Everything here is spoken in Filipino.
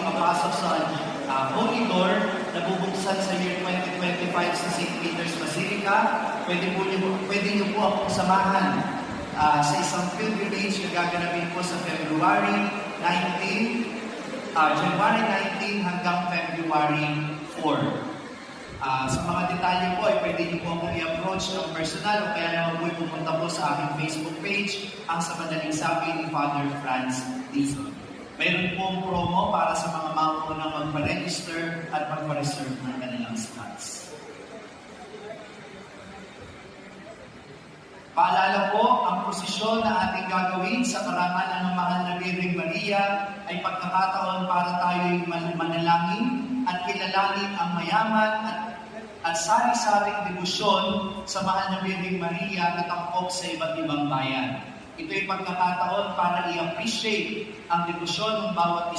makapasok sa Holy Door na bubuksan sa year 2025 sa St. Peter's Basilica. Pwede niyo po akong samahan sa isang pilgrimage na gaganapin po sa January 19 hanggang February 4. Sa mga detalye po ay pwede niyo po akong i-approach ng personal o kaya naman po pumunta po sa aking Facebook page, ang Sa Madaling Sabi ni Father Franz Dizon. Mayroon pong promo para sa mga maunang magpa-register at magpa-reserve ng kanilang slots. Paalala po, ang prosesyon na ating gagawin sa karangalan ng Mahal na Birheng Maria ay pagkakataon para tayo'y manalangin at kilalanin ang mayaman at sari-saring debosyon sa Mahal na Birheng Maria na tampok sa iba't ibang bayan. Ito ay pagkakataon para i-appreciate ang debosyon ng bawat isa.